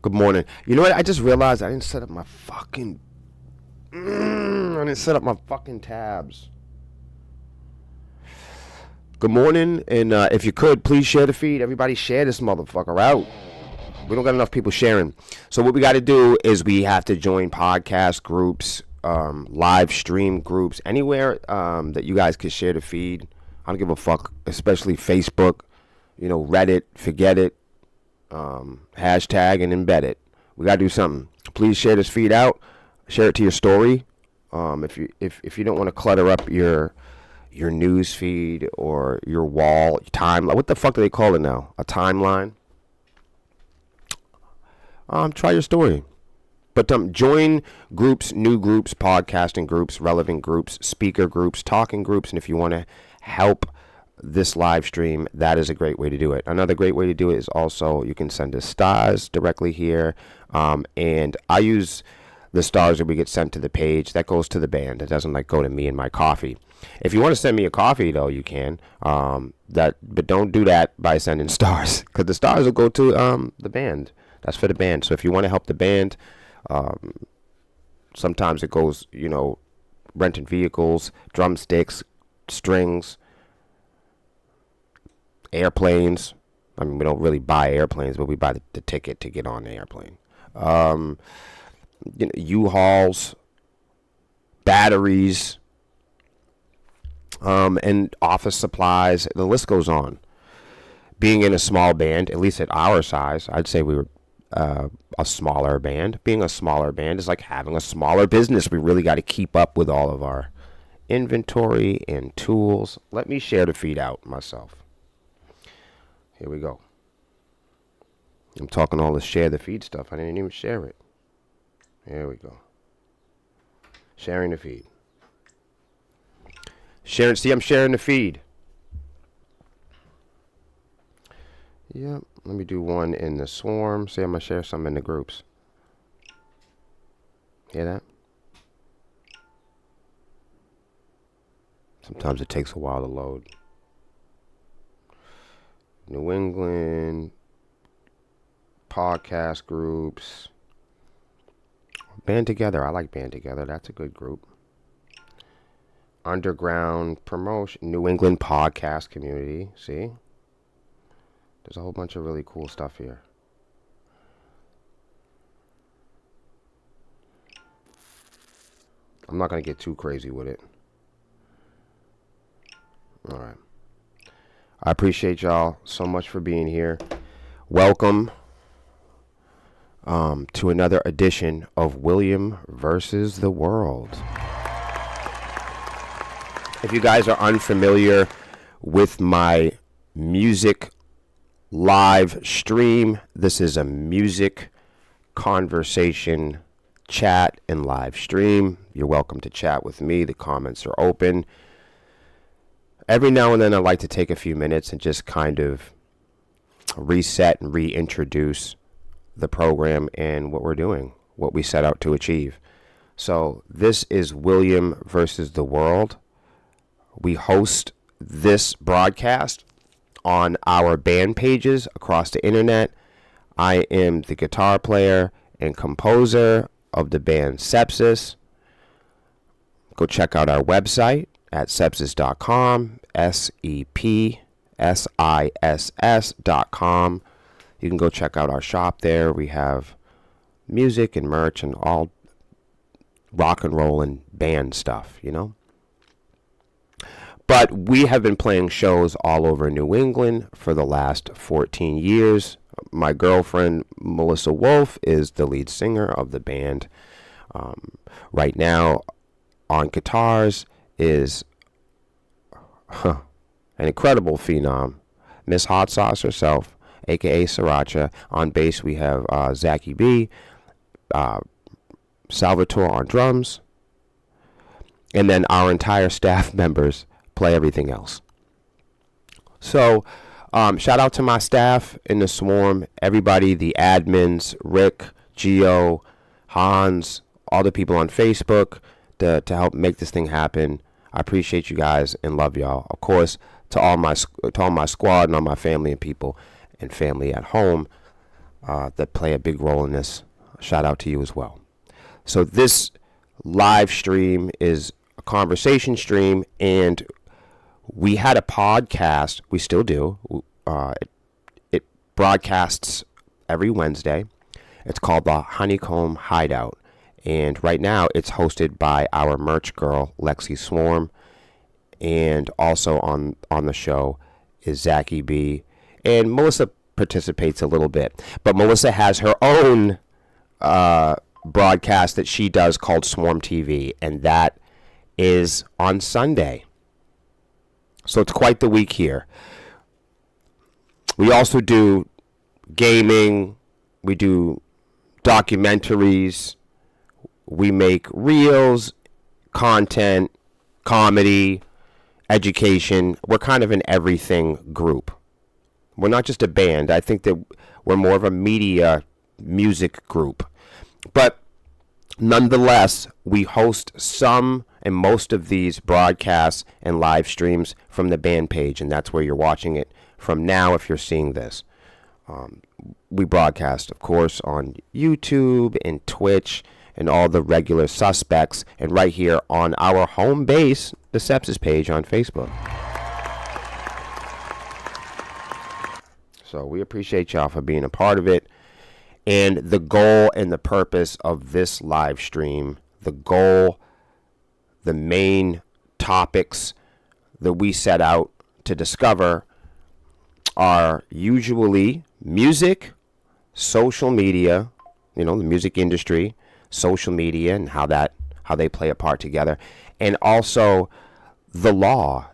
Good morning. You know what? I just realized I didn't set up my fucking. I didn't set up my fucking tabs. Good morning, and if you could, please share the feed. Everybody share this motherfucker out. We don't got enough people sharing. So what we got to do is we have to join podcast groups, live stream groups, anywhere that you guys could share the feed. I don't give a fuck, especially Facebook, Reddit, forget it. Hashtag and embed it. We gotta do something. Please share this feed out. Share it to your story. If you don't want to clutter up your news feed or your wall timeline. What the fuck do they call it now? A timeline. Try your story. But join groups, new groups, podcasting groups, relevant groups, speaker groups, talking groups, and if you want to help this live stream, that is a great way to do it. Another great way to do it is also you can send us stars directly here, and I use the stars that we get sent to the page. That goes to the band. It doesn't go to me and my coffee. If you want to send me a coffee though, you can. But don't do that by sending stars, because the stars will go to the band. That's for the band. So if you want to help the band, sometimes it goes, renting vehicles, drumsticks, strings, airplanes. I mean, we don't really buy airplanes, but we buy the ticket to get on the airplane. U-Hauls, batteries, and office supplies. The list goes on. Being in a small band, at least at our size, I'd say we were a smaller band. Being a smaller band is like having a smaller business. We really got to keep up with all of our inventory and tools. Let me share the feed out myself. Here we go. I'm talking all this share the feed stuff. I didn't even share it. Here we go. Sharing the feed. See, I'm sharing the feed. Yep. Let me do one in the swarm. See, I'm going to share some in the groups. Hear that? Sometimes it takes a while to load. New England podcast groups. Band Together. I like Band Together. That's a good group. Underground promotion. New England podcast community. See? There's a whole bunch of really cool stuff here. I'm not going to get too crazy with it. All right. I appreciate y'all so much for being here. Welcome to another edition of William versus the World. If you guys are unfamiliar with my music live stream, this is a music conversation chat and live stream. You're welcome to chat with me. The comments are open. Every now and then I like to take a few minutes and just kind of reset and reintroduce the program and what we're doing, what we set out to achieve. So this is William versus the World. We host this broadcast on our band pages across the internet. I am the guitar player and composer of the band Sepsis. Go check out our website at sepsis.com, sepsiss.com. You can go check out our shop there. We have music and merch and all rock and roll and band stuff, But we have been playing shows all over New England for the last 14 years. My girlfriend, Melissa Wolf, is the lead singer of the band. Right now, on guitars is an incredible phenom, Miss Hot Sauce herself, a.k.a. Sriracha. On bass, we have Zachy B, Salvatore on drums, and then our entire staff members play everything else. So, shout out to my staff in the swarm, everybody, the admins, Rick, Gio, Hans, all the people on Facebook to help make this thing happen. I appreciate you guys and love y'all. Of course, to all my squad and all my family and people and family at home, that play a big role in this. Shout out to you as well. So this live stream is a conversation stream, and we had a podcast. We still do. It broadcasts every Wednesday. It's called the Honeycomb Hideout. And right now it's hosted by our merch girl, Lexi Swarm. And also on the show is Zachy B. And Melissa participates a little bit. But Melissa has her own broadcast that she does called Swarm TV. And that is on Sunday. So it's quite the week here. We also do gaming. We do documentaries. We make reels, content, comedy, education. We're kind of an everything group. We're not just a band. I think that we're more of a media music group. But nonetheless, we host some and most of these broadcasts and live streams from the band page, and that's where you're watching it from now if you're seeing this. We broadcast, of course, on YouTube and Twitch and all the regular suspects, and right here on our home base, the Sepsis page on Facebook. So we appreciate y'all for being a part of it. And the goal and the purpose of this live stream, the main topics that we set out to discover are usually music, social media, the music industry, social media and how they play a part together, and also the law,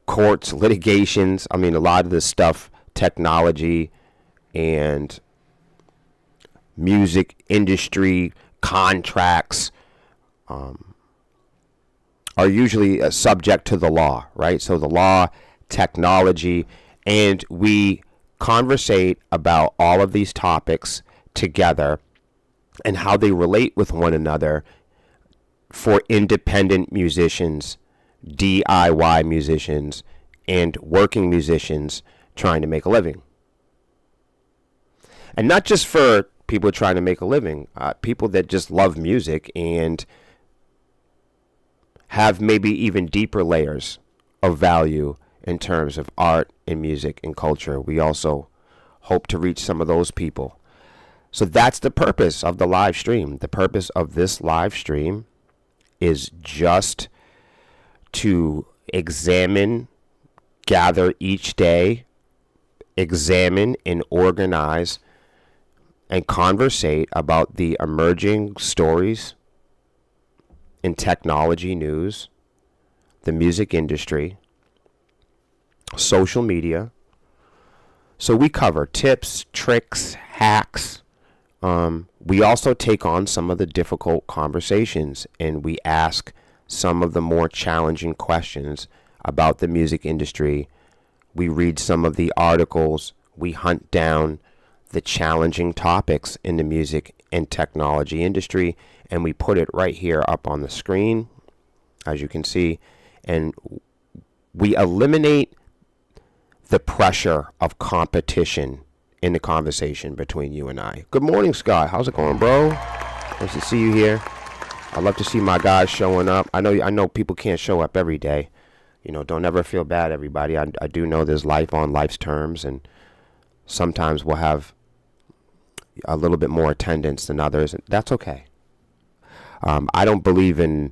courts, litigations. A lot of this stuff, technology and music industry contracts are usually subject to the law, right? So the law, technology, and we conversate about all of these topics together and how they relate with one another for independent musicians, DIY musicians, and working musicians trying to make a living. And not just for people trying to make a living, people that just love music and have maybe even deeper layers of value in terms of art and music and culture. We also hope to reach some of those people. So that's the purpose of the live stream. The purpose of this live stream is just to gather each day, examine and organize and conversate about the emerging stories in technology news, the music industry, social media. So we cover tips, tricks, hacks. We also take on some of the difficult conversations, and we ask some of the more challenging questions about the music industry. We read some of the articles. We hunt down the challenging topics in the music and technology industry, and we put it right here up on the screen, as you can see, and we eliminate the pressure of competition in the conversation between you and I. Good morning, Scott. How's it going, bro? Nice to see you here. I love to see my guys showing up. I know people can't show up every day. Don't ever feel bad, everybody. I do know there's life on life's terms, and sometimes we'll have a little bit more attendance than others, and that's okay. I don't believe in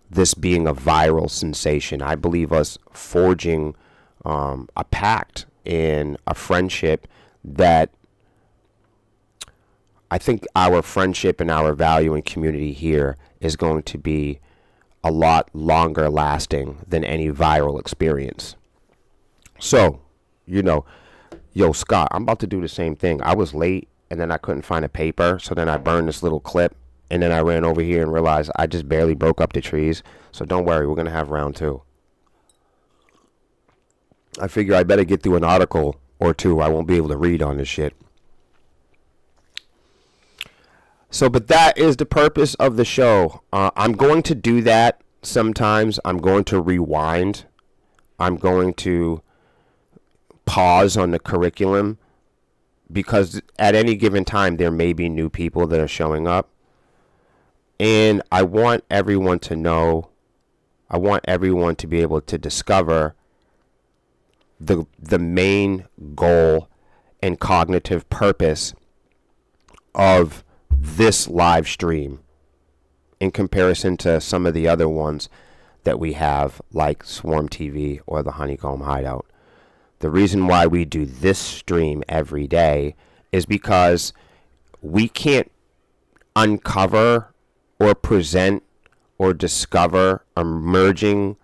this being a viral sensation. I believe us forging a pact in a friendship that I think our friendship and our value and community here is going to be a lot longer lasting than any viral experience. So, yo, Scott, I'm about to do the same thing. I was late and then I couldn't find a paper. So then I burned this little clip and then I ran over here and realized I just barely broke up the trees. So don't worry, we're going to have round two. I figure I better get through an article or two. I won't be able to read on this shit. So, but that is the purpose of the show. I'm going to do that sometimes. I'm going to rewind. I'm going to pause on the curriculum because at any given time there may be new people that are showing up, and I want everyone to know, I want everyone to be able to discover the main goal and cognitive purpose of this live stream in comparison to some of the other ones that we have, like Swarm TV or the Honeycomb Hideout. The reason why we do this stream every day is because we can't uncover or present or discover emerging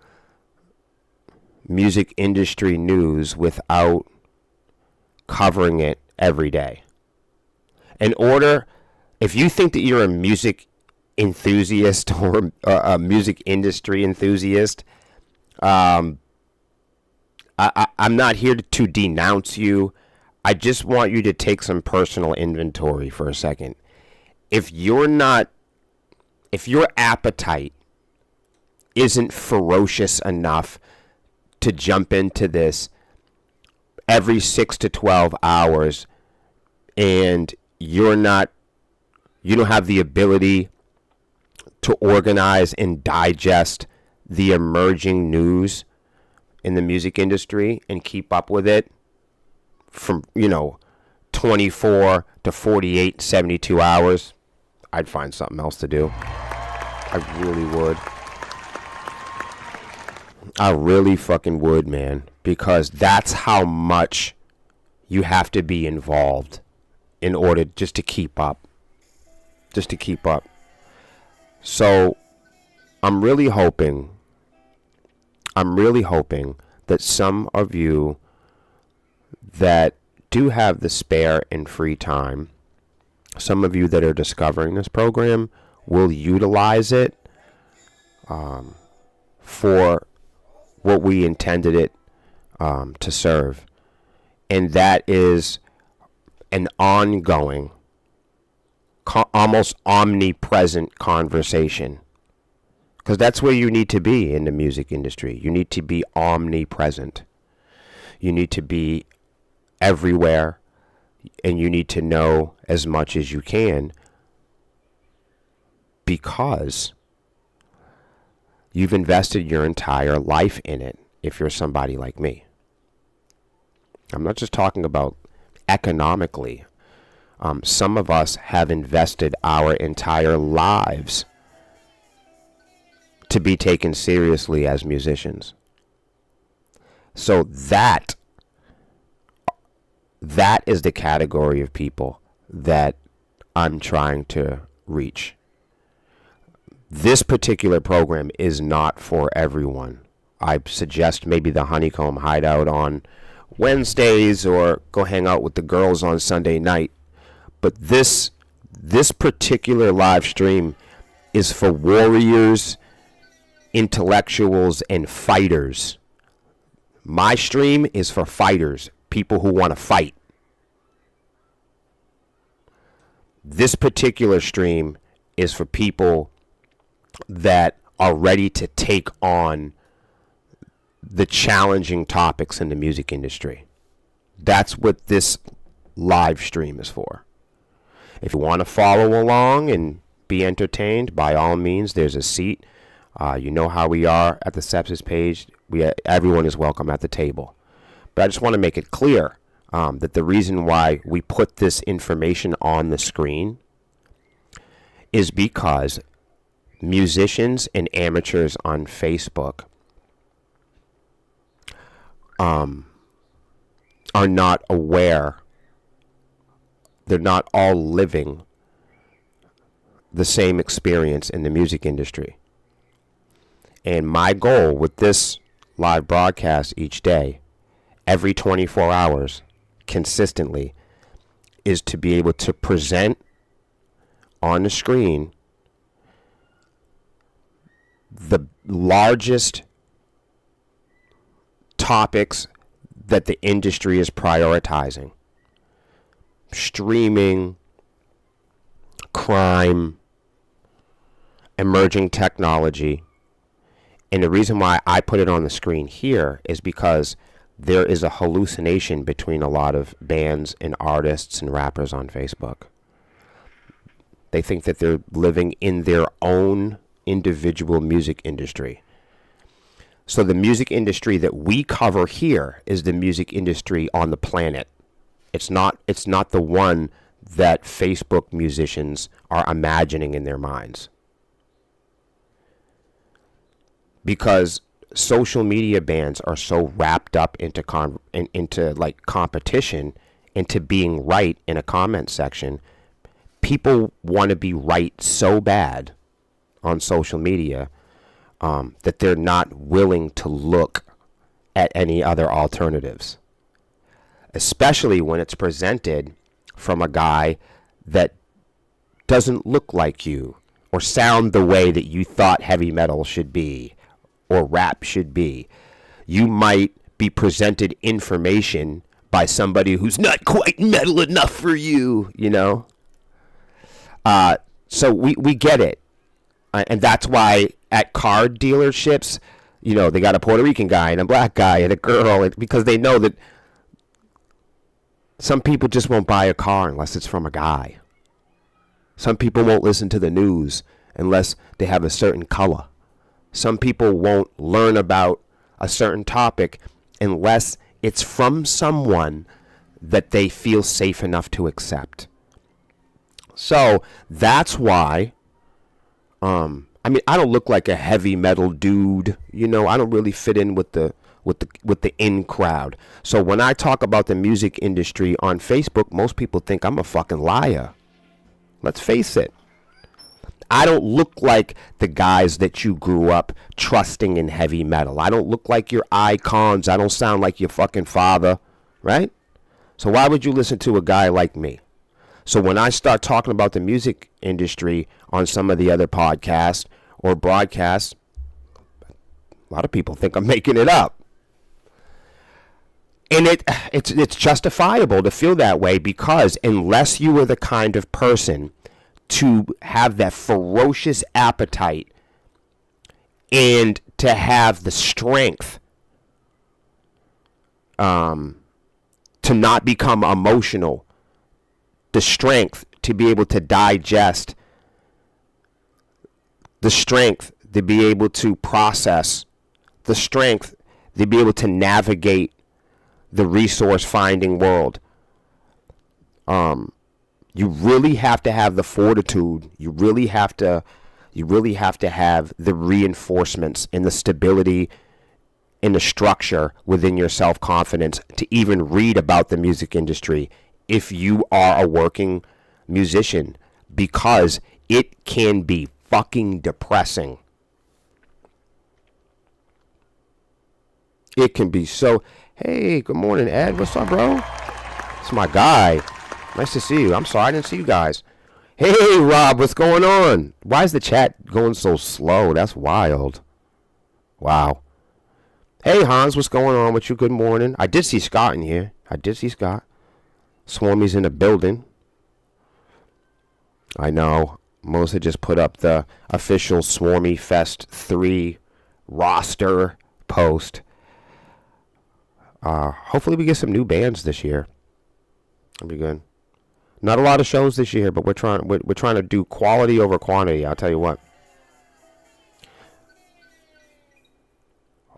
music industry news without covering it every day. If you think that you're a music enthusiast or a music industry enthusiast, I'm not here to denounce you. I just want you to take some personal inventory for a second. If your appetite isn't ferocious enough to jump into this every 6 to 12 hours, and you don't have the ability to organize and digest the emerging news in the music industry and keep up with it from 24 to 48, 72 hours, I'd find something else to do. I really would. I really fucking would, man, because that's how much you have to be involved in order just to keep up. So I'm really hoping that some of you that do have the spare and free time, some of you that are discovering this program, will utilize it for what we intended it to serve. And that is an ongoing, almost omnipresent conversation. Because that's where you need to be in the music industry. You need to be omnipresent. You need to be everywhere. And you need to know as much as you can, because you've invested your entire life in it if you're somebody like me. I'm not just talking about economically. Some of us have invested our entire lives to be taken seriously as musicians. So that is the category of people that I'm trying to reach. This particular program is not for everyone. I suggest maybe the Honeycomb Hideout on Wednesdays, or go hang out with the girls on Sunday night. But this particular live stream is for warriors, intellectuals, and fighters. My stream is for fighters, people who want to fight. This particular stream is for people that are ready to take on the challenging topics in the music industry. That's what this live stream is for. If you want to follow along and be entertained, by all means, there's a seat. You know how we are at the Sepsis page. Everyone is welcome at the table. But I just want to make it clear that the reason why we put this information on the screen is because musicians and amateurs on Facebook are not aware. They're not all living the same experience in the music industry. And my goal with this live broadcast each day, every 24 hours, consistently, is to be able to present on the screen the largest topics that the industry is prioritizing. Streaming, crime, emerging technology. And the reason why I put it on the screen here is because there is a hallucination between a lot of bands and artists and rappers on Facebook. They think that they're living in their own individual music industry. So the music industry that we cover here is the music industry on the planet. It's not the one that Facebook musicians are imagining in their minds. Because social media bands are so wrapped up into like competition, into being right in a comment section. People want to be right so bad on social media that they're not willing to look at any other alternatives, especially when it's presented from a guy that doesn't look like you or sound the way that you thought heavy metal should be or rap should be. You might be presented information by somebody who's not quite metal enough for you, you know? So we get it. And that's why at car dealerships, you know, they got a Puerto Rican guy and a black guy and a girl, because they know that some people just won't buy a car unless it's from a guy. Some people won't listen to the news unless they have a certain color. Some people won't learn about a certain topic unless it's from someone that they feel safe enough to accept. So that's why, I mean, I don't look like a heavy metal dude. You know, I don't really fit in with the in crowd. So when I talk about the music industry on Facebook, most people think I'm a fucking liar. Let's face it. I don't look like the guys that you grew up trusting in heavy metal. I don't look like your icons. I don't sound like your fucking father, right? So why would you listen to a guy like me? So when I start talking about the music industry on some of the other podcasts or broadcasts, a lot of people think I'm making it up. And it's justifiable to feel that way, because unless you are the kind of person to have that ferocious appetite and to have the strength to not become emotional, the strength to be able to digest, the strength to be able to process, the strength to be able to navigate the resource finding world. You really have to have the fortitude. You really have to have the reinforcements and the stability and the structure within your self-confidence to even read about the music industry if you are a working musician, because it can be fucking depressing. It can be so. Hey, good morning, Ed. What's up, bro? It's my guy. Nice to see you. I'm sorry I didn't see you guys. Hey, Rob, what's going on? Why is the chat going so slow? That's wild. Wow. Hey, Hans, what's going on with you? Good morning. I did see Scott in here. I did see Scott. Swarmy's in the building. I know. Melissa just put up the official Swarmy Fest 3 roster post. Hopefully we get some new bands this year. That'll be good. Not a lot of shows this year, but we're trying to do quality over quantity. I'll tell you what.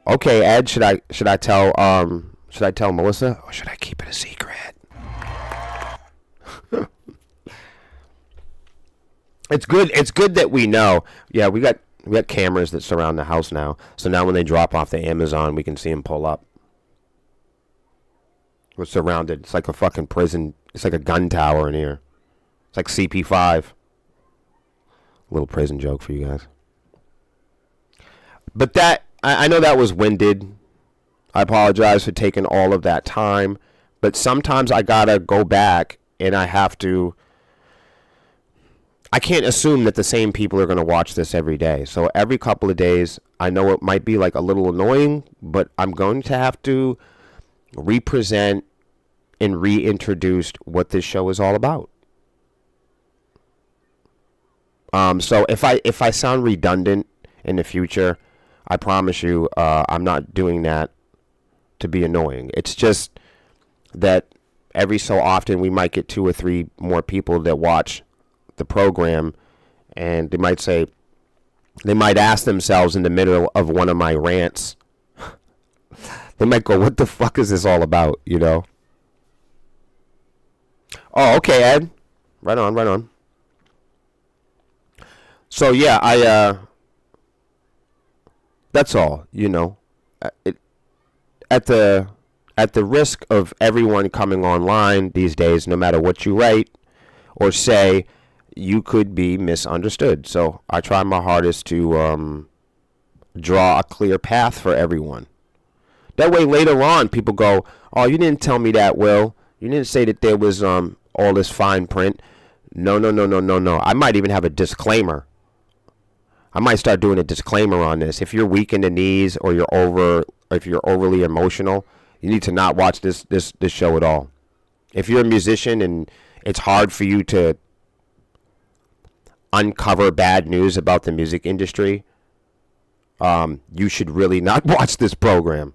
Okay, Ed, should I tell Melissa, or should I keep it a secret? It's good that we know. Yeah, we got cameras that surround the house now. So now when they drop off the Amazon, we can see them pull up. We're surrounded. It's like a fucking prison. It's like a gun tower in here. It's like CP5. Little prison joke for you guys. But that, I know that was winded. I apologize for taking all of that time. But sometimes I gotta go back and I can't assume that the same people are going to watch this every day. So every couple of days, I know it might be like a little annoying, but I'm going to have to represent and reintroduce what this show is all about. So if I sound redundant in the future, I promise you I'm not doing that to be annoying. It's just that every so often we might get 2 or 3 more people that watch the program, and they might ask themselves in the middle of one of my rants, they might go, what the fuck is this all about, you know? Oh, okay, Ed. Right on, right on. So yeah, that's all, you know. At the risk of everyone coming online these days, no matter what you write or say, you could be misunderstood. So I try my hardest to draw a clear path for everyone. That way later on people go, oh, you didn't tell me that, Will. You didn't say that there was all this fine print. No. I might even have a disclaimer. I might start doing a disclaimer on this. If you're weak in the knees or if you're overly emotional, you need to not watch this show at all. If you're a musician and it's hard for you to uncover bad news about the music industry, you should really not watch this program.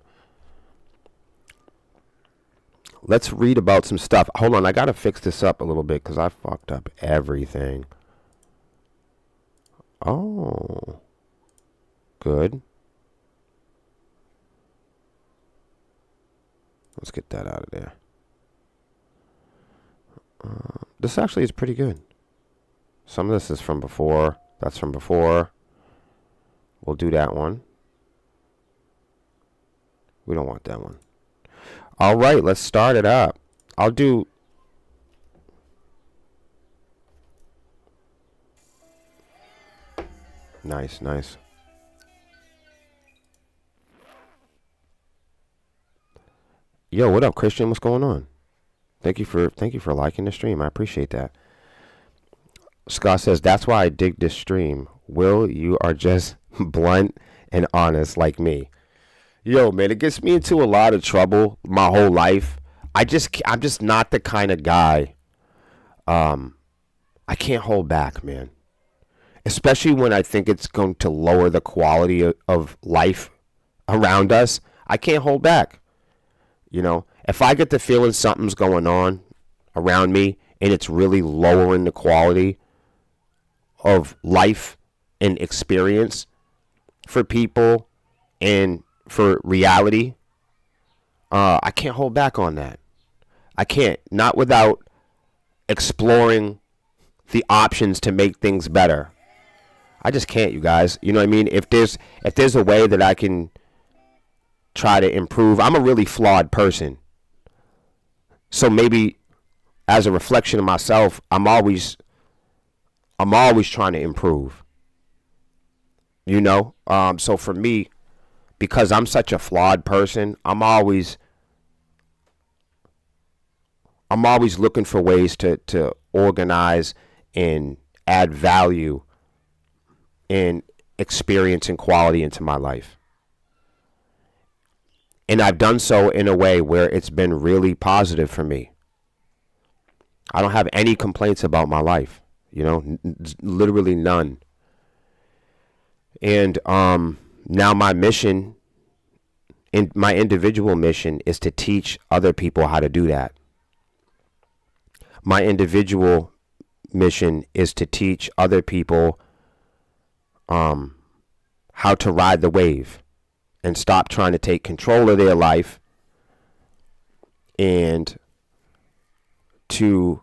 Let's read about some stuff. Hold on, I gotta fix this up a little bit because I fucked up everything. Oh, good. Let's get that out of there. This actually is pretty good. Some of this is from before. That's from before. We'll do that one. We don't want that one. All right, let's start it up. I'll do... Nice, nice. Yo, what up, Christian? What's going on? Thank you for liking the stream. I appreciate that. Scott says, that's why I dig this stream. Will, you are just blunt and honest like me. Yo, man, it gets me into a lot of trouble my whole life. I'm just not the kind of guy. I can't hold back, man. Especially when I think it's going to lower the quality of life around us. I can't hold back. You know, if I get the feeling something's going on around me and it's really lowering the quality of life and experience for people and for reality, I can't hold back on that. I can't. Not without exploring the options to make things better. I just can't, you guys. You know what I mean? If there's a way that I can try to improve, I'm a really flawed person. So maybe as a reflection of myself, I'm always trying to improve. You know? So for me, because I'm such a flawed person, I'm always looking for ways to organize and add value and experience and quality into my life. And I've done so in a way where it's been really positive for me. I don't have any complaints about my life, you know, literally none. And now my mission, my individual mission, is to teach other people how to do that. My individual mission is to teach other people how to ride the wave and stop trying to take control of their life and to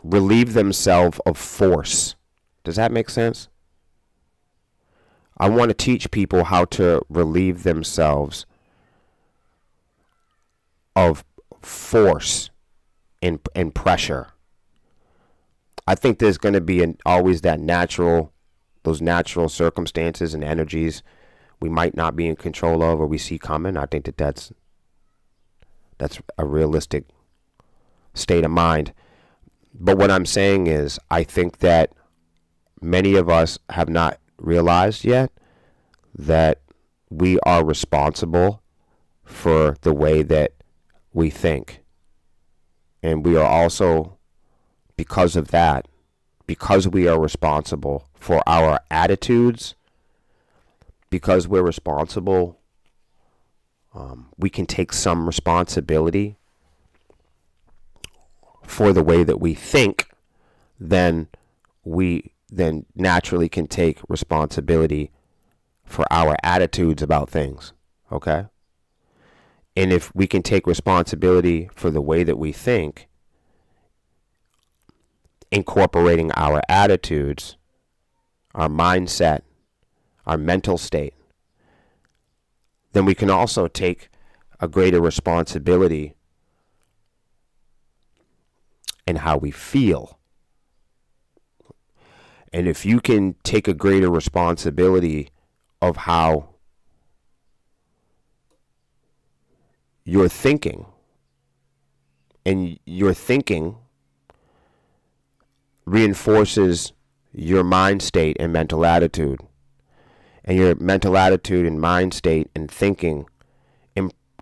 relieve themselves of force. Does that make sense? I want to teach people how to relieve themselves of force and pressure. I think there's going to be always those natural circumstances and energies we might not be in control of or we see coming. I think that's a realistic state of mind. But what I'm saying is, I think that many of us have not realized yet that we are responsible for the way that we think. And we are also, because of that, because we are responsible for our attitudes, because we're responsible we can take some responsibility for the way that we think, then we then naturally can take responsibility for our attitudes about things. Okay? And if we can take responsibility for the way that we think, incorporating our attitudes, our mindset, our mental state, then we can also take a greater responsibility in how we feel. And if you can take a greater responsibility of how you're thinking, and your thinking reinforces your mind state and mental attitude, and your mental attitude and mind state and thinking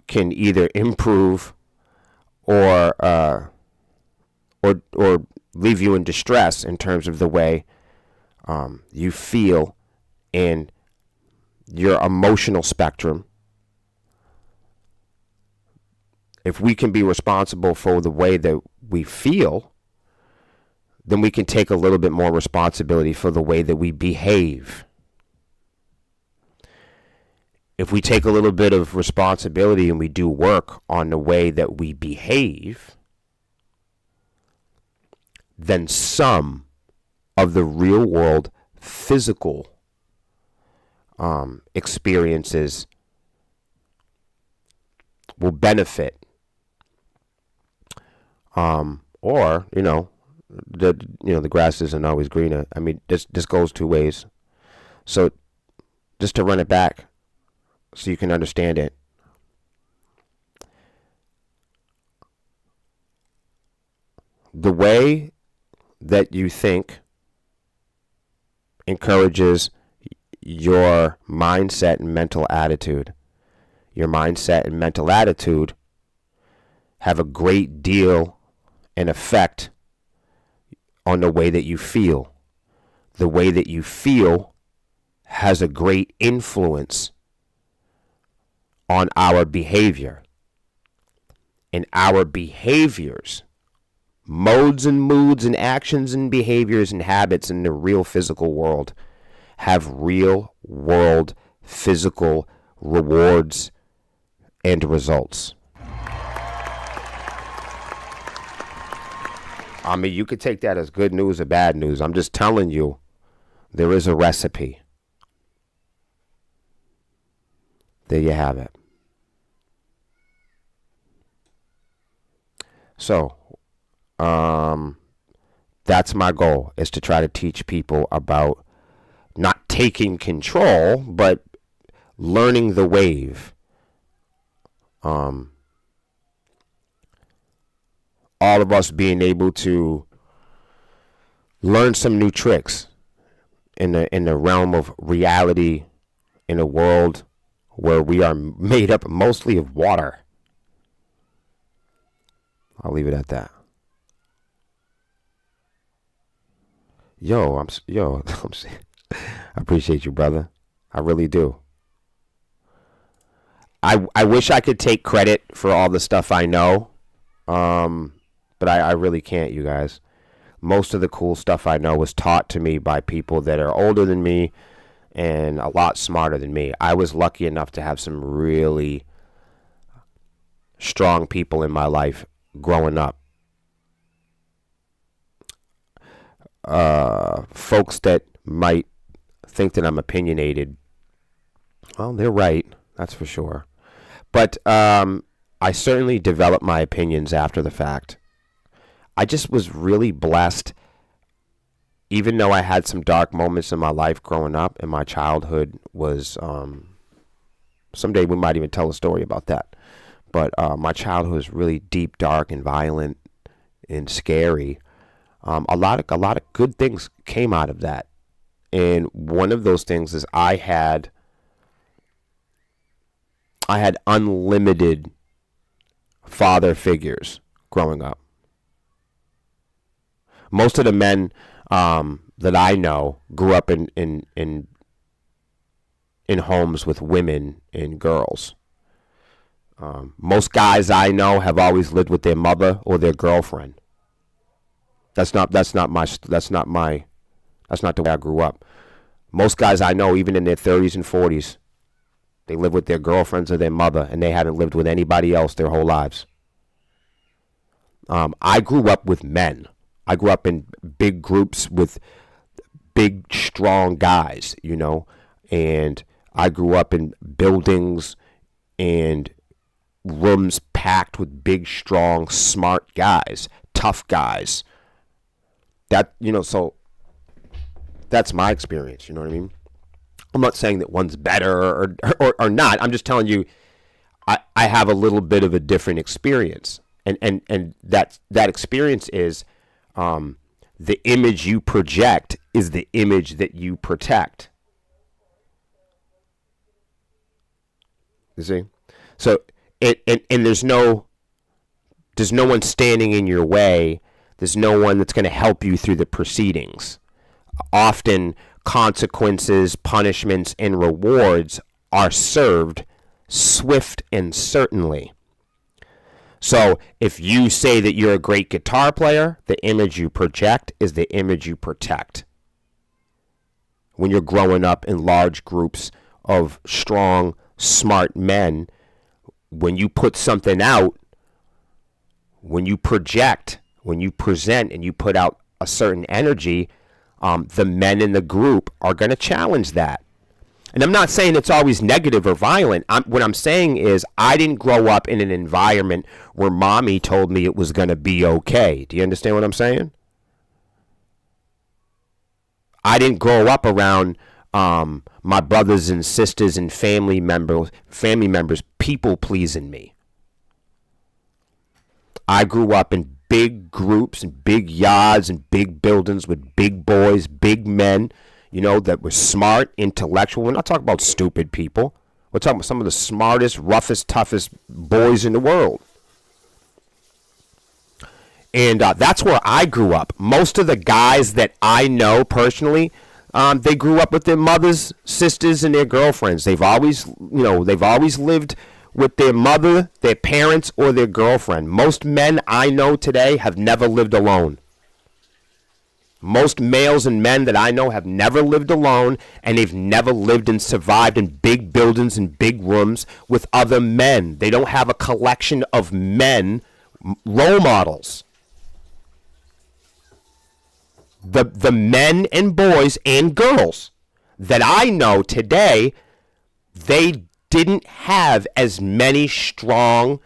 can either improve or leave you in distress in terms of the way you feel in your emotional spectrum. If we can be responsible for the way that we feel, then we can take a little bit more responsibility for the way that we behave. If we take a little bit of responsibility and we do work on the way that we behave, then some of the real world physical experiences will benefit. Or, the grass isn't always greener. I mean, this goes two ways. So just to run it back so you can understand it. The way that you think encourages your mindset and mental attitude. Your mindset and mental attitude have a great deal an effect on the way that you feel. The way that you feel has a great influence on our behavior. And our behaviors, modes and moods and actions and behaviors and habits in the real physical world have real world physical rewards and results. I mean, you could take that as good news or bad news. I'm just telling you, there is a recipe. There you have it. So, that's my goal, is to try to teach people about not taking control, but learning the wave. All of us being able to learn some new tricks in the realm of reality, in a world where we are made up mostly of water. I'll leave it at that. I appreciate you, brother. I really do. I wish I could take credit for all the stuff I know, but I really can't, you guys. Most of the cool stuff I know was taught to me by people that are older than me and a lot smarter than me. I was lucky enough to have some really strong people in my life growing up. Folks that might think that I'm opinionated, well, they're right, that's for sure. But I certainly developed my opinions after the fact. I just was really blessed, even though I had some dark moments in my life growing up, and my childhood was, someday we might even tell a story about that. But my childhood was really deep, dark, and violent, and scary. A lot of good things came out of that, and one of those things is I had unlimited father figures growing up. Most of the men that I know grew up in homes with women and girls. Most guys I know have always lived with their mother or their girlfriend. That's not the way I grew up. Most guys I know, even in their 30s and 40s, they live with their girlfriends or their mother, and they haven't lived with anybody else their whole lives. I grew up with men. I grew up in big groups with big, strong guys, and I grew up in buildings and rooms packed with big, strong, smart guys, tough guys. So that's my experience, you know what I mean? I'm not saying that one's better or not. I'm just telling you I have a little bit of a different experience. And that experience is the image you project is the image that you protect. You see? So and there's no one standing in your way. There's no one that's going to help you through the proceedings. Often consequences, punishments, and rewards are served swift and certainly. So if you say that you're a great guitar player, the image you project is the image you protect. When you're growing up in large groups of strong, smart men, when you put something out, when you project, when you present and you put out a certain energy, the men in the group are going to challenge that. And I'm not saying it's always negative or violent. What I'm saying is I didn't grow up in an environment where mommy told me it was going to be okay. Do you understand what I'm saying? I didn't grow up around my brothers and sisters and family members people pleasing me. I grew up in big groups and big yards and big buildings with big boys, big men, that were smart, intellectual. We're not talking about stupid people. We're talking about some of the smartest, roughest, toughest boys in the world. And that's where I grew up. Most of the guys that I know personally, they grew up with their mothers, sisters, and their girlfriends. They've always lived with their mother, their parents, or their girlfriend. Most men I know today have never lived alone. Most males and men that I know have never lived alone, and they've never lived and survived in big buildings and big rooms with other men. They don't have a collection of men, role models. The men and boys and girls that I know today, they didn't have as many strong,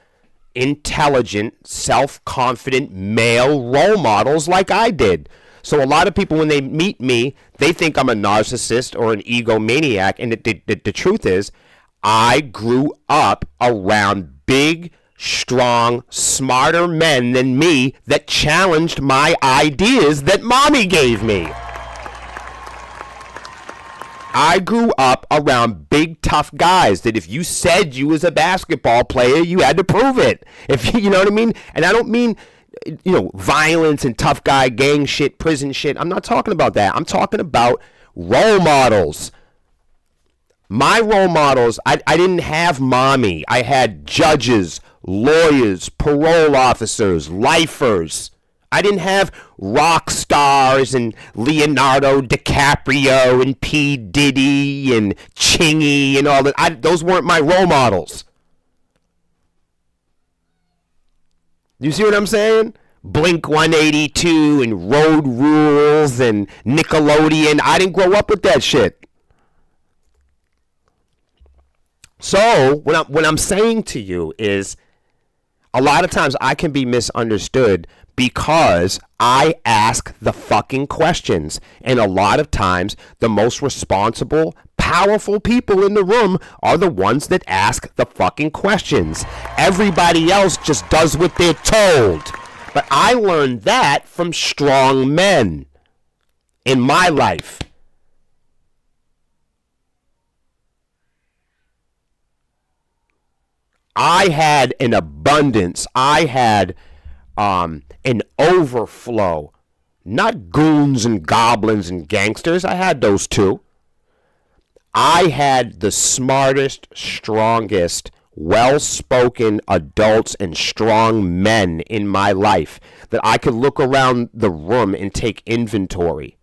intelligent, self-confident male role models like I did. So a lot of people, when they meet me, they think I'm a narcissist or an egomaniac. And the truth is, I grew up around big, strong, smarter men than me that challenged my ideas that mommy gave me. I grew up around big, tough guys that if you said you was a basketball player, you had to prove it. If you know what I mean? And I don't mean, violence and tough guy, gang shit, prison shit. I'm not talking about that. I'm talking about role models. My role models, I didn't have mommy. I had judges, lawyers, parole officers, lifers. I didn't have rock stars and Leonardo DiCaprio and P. Diddy and Chingy and all that. Those weren't my role models. You see what I'm saying? Blink 182 and Road Rules and Nickelodeon. I didn't grow up with that shit. So what I'm saying to you is a lot of times I can be misunderstood because I ask the fucking questions. And a lot of times the most responsible, powerful people in the room are the ones that ask the fucking questions. Everybody else just does what they're told. But I learned that from strong men in my life. I had an abundance. I had an overflow. Not goons and goblins and gangsters. I had those too. I had the smartest, strongest, well-spoken adults and strong men in my life that I could look around the room and take inventory.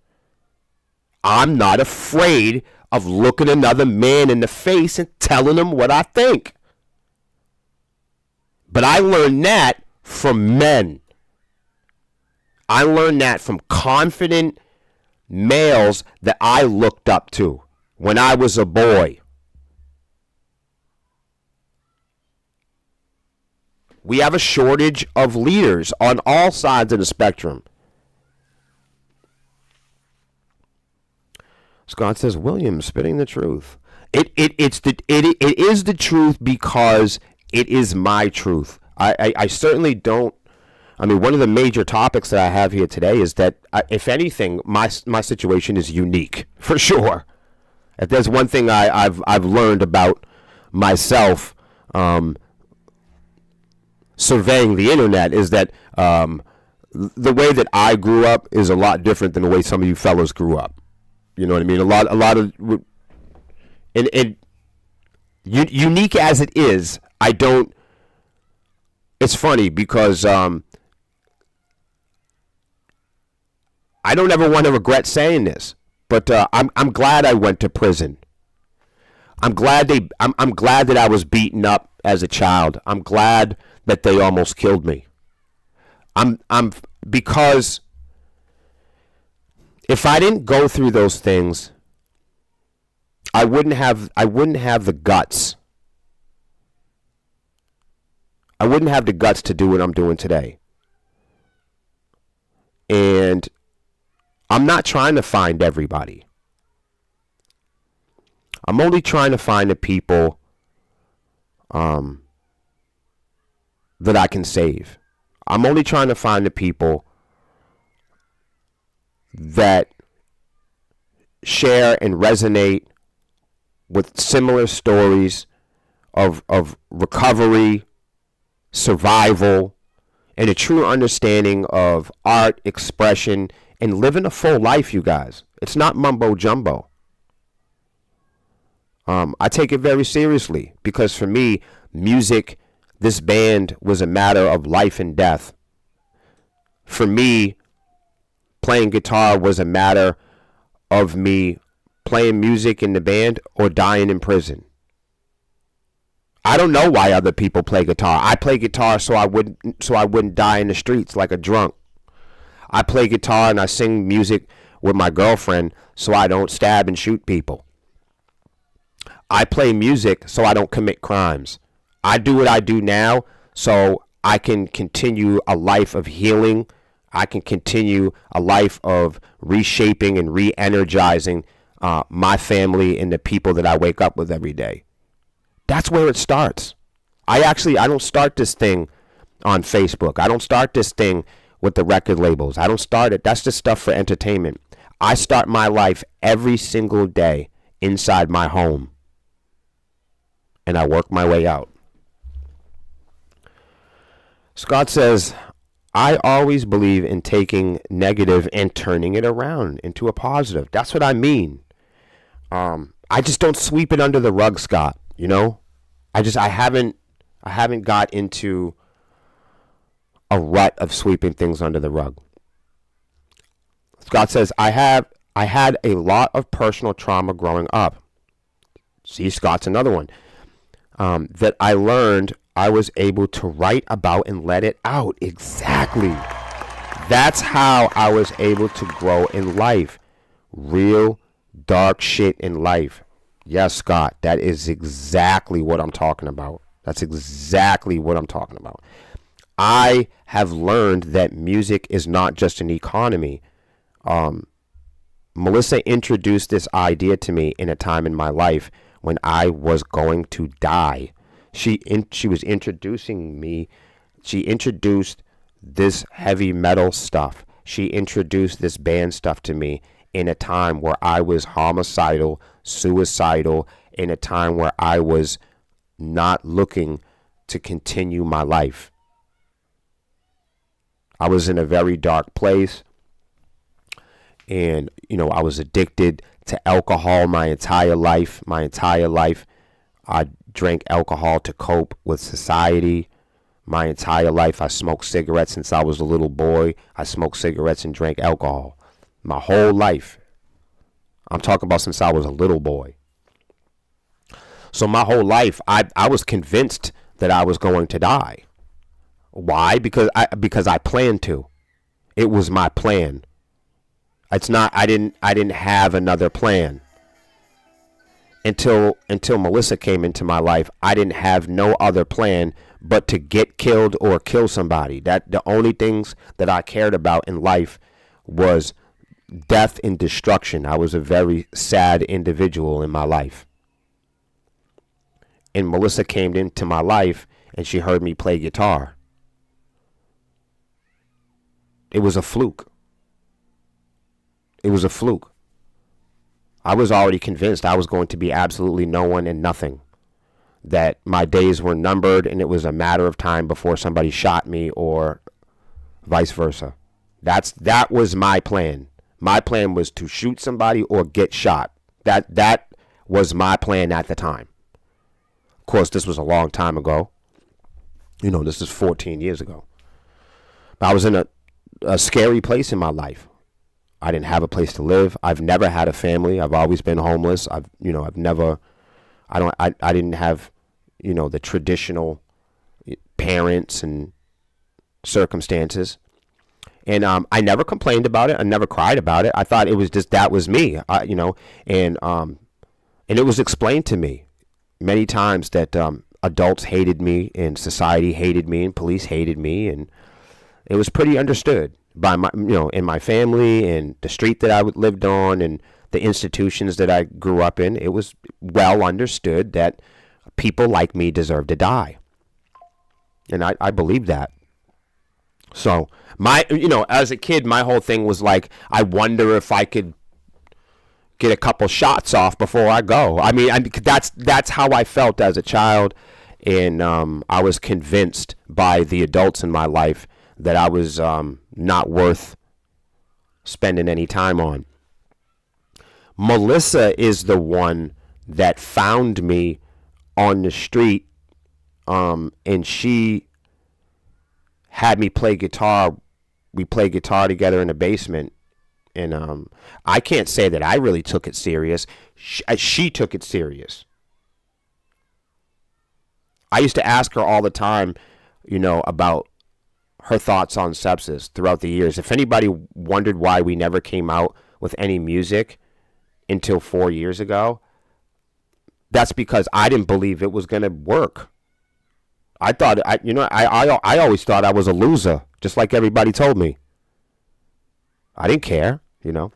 I'm not afraid of looking another man in the face and telling him what I think. But I learned that from men. I learned that from confident males that I looked up to when I was a boy. We have a shortage of leaders on all sides of the spectrum. Scott says, William, spitting the truth. It is the truth because it is my truth. I certainly don't. I mean, one of the major topics that I have here today is that, if anything, my situation is unique, for sure. If there's one thing I've learned about myself, surveying the internet, is that the way that I grew up is a lot different than the way some of you fellows grew up. You know what I mean? A lot of, and unique as it is, I don't. It's funny because I don't ever want to regret saying this, but I'm glad I went to prison. I'm glad that I was beaten up as a child. I'm glad that they almost killed me. Because if I didn't go through those things, I wouldn't have the guts. I wouldn't have the guts to do what I'm doing today. And I'm not trying to find everybody. I'm only trying to find the people that I can save. I'm only trying to find the people that share and resonate with similar stories of recovery, survival, and a true understanding of art, expression, and living a full life, you guys. It's not mumbo jumbo. I take it very seriously because for me, music, this band was a matter of life and death. For me, playing guitar was a matter of me playing music in the band or dying in prison. I don't know why other people play guitar. I play guitar so I wouldn't die in the streets like a drunk. I play guitar and I sing music with my girlfriend so I don't stab and shoot people. I play music so I don't commit crimes. I do what I do now so I can continue a life of healing. I can continue a life of reshaping and re-energizing my family and the people that I wake up with every day. That's where it starts. I don't start this thing on Facebook. I don't start this thing with the record labels. I don't start it. That's just stuff for entertainment. I start my life every single day inside my home. And I work my way out. Scott says, I always believe in taking negative and turning it around into a positive. That's what I mean. I just don't sweep it under the rug, Scott. You know, I haven't got into a rut of sweeping things under the rug. Scott says, I had a lot of personal trauma growing up. See, Scott's another one. That I learned I was able to write about and let it out. Exactly. That's how I was able to grow in life. Real dark shit in life. Yes, Scott, that is exactly what I'm talking about. That's exactly what I'm talking about. I have learned that music is not just an economy. Melissa introduced this idea to me in a time in my life when I was going to die. She was introducing me. She introduced this heavy metal stuff. She introduced this band stuff to me in a time where I was homicidal, suicidal, in a time where I was not looking to continue my life. I was in a very dark place. And, I was addicted to alcohol my entire life. I drank alcohol to cope with society. My entire life, I smoked cigarettes since I was a little boy. I smoked cigarettes and drank alcohol. My whole life. I'm talking about since I was a little boy. So my whole life, I was convinced that I was going to die. Why? Because I planned to. It was my plan. It's not. I didn't have another plan. Until Melissa came into my life, I didn't have no other plan but to get killed or kill somebody. That the only things that I cared about in life was death and destruction. I was a very sad individual in my life. And Melissa came into my life and she heard me play guitar. It was a fluke. It was a fluke. I was already convinced I was going to be absolutely no one and nothing. That my days were numbered and it was a matter of time before somebody shot me or vice versa. That was my plan. My plan was to shoot somebody or get shot. That was my plan at the time. Of course, this was a long time ago. This is 14 years ago. But I was in a scary place in my life. I didn't have a place to live. I've never had a family. I've always been homeless. I didn't have, the traditional parents and circumstances. And I never complained about it. I never cried about it. I thought it was just, that was me, and it was explained to me many times that adults hated me and society hated me and police hated me. And it was pretty understood by my, in my family and the street that I lived on and the institutions that I grew up in. It was well understood that people like me deserve to die. And I believed that. So as a kid, my whole thing was like, I wonder if I could get a couple shots off before I go. That's how I felt as a child. And I was convinced by the adults in my life that I was not worth spending any time on. Melissa is the one that found me on the street, and she had me play guitar. We played guitar together in the basement, and I can't say that I really took it serious. She took it serious. I used to ask her all the time, about her thoughts on sepsis throughout the years. If anybody wondered why we never came out with any music until 4 years ago, that's because I didn't believe it was going to work. I thought, I always thought I was a loser, just like everybody told me. I didn't care, I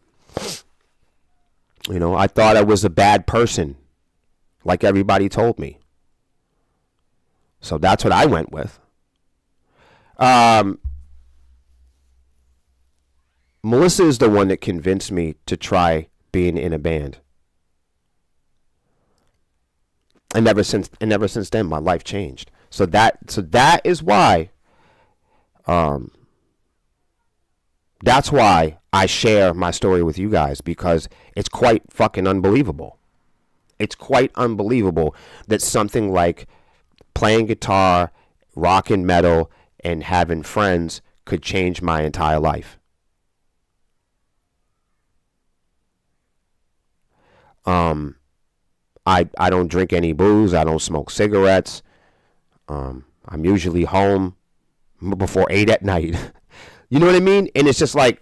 thought I was a bad person, like everybody told me. So that's what I went with. Melissa is the one that convinced me to try being in a band. And ever since then, my life changed. So that is why, that's why I share my story with you guys, because it's quite fucking unbelievable. It's quite unbelievable that something like playing guitar, rock and metal, and having friends could change my entire life. I don't drink any booze. I don't smoke cigarettes. I'm usually home before 8 at night. You know what I mean? And it's just like,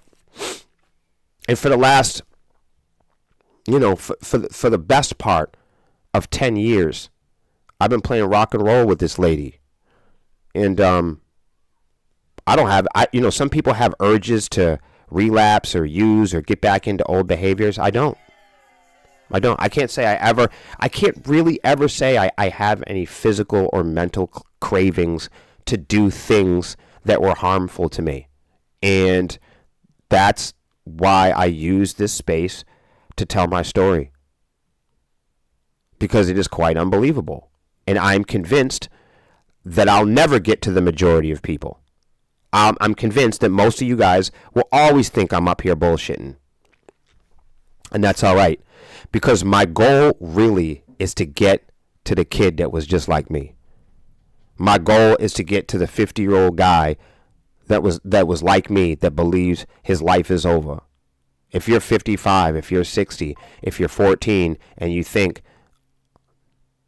and for the last, for the best part of 10 years, I've been playing rock and roll with this lady. And some people have urges to relapse or use or get back into old behaviors. I don't. I can't say I can't really ever say I have any physical or mental cravings to do things that were harmful to me. And that's why I use this space to tell my story. Because it is quite unbelievable. And I'm convinced that I'll never get to the majority of people. I'm convinced that most of you guys will always think I'm up here bullshitting. And that's all right. Because my goal really is to get to the kid that was just like me. My goal is to get to the 50-year-old guy that was like me, that believes his life is over. If you're 55, if you're 60, if you're 14, and you think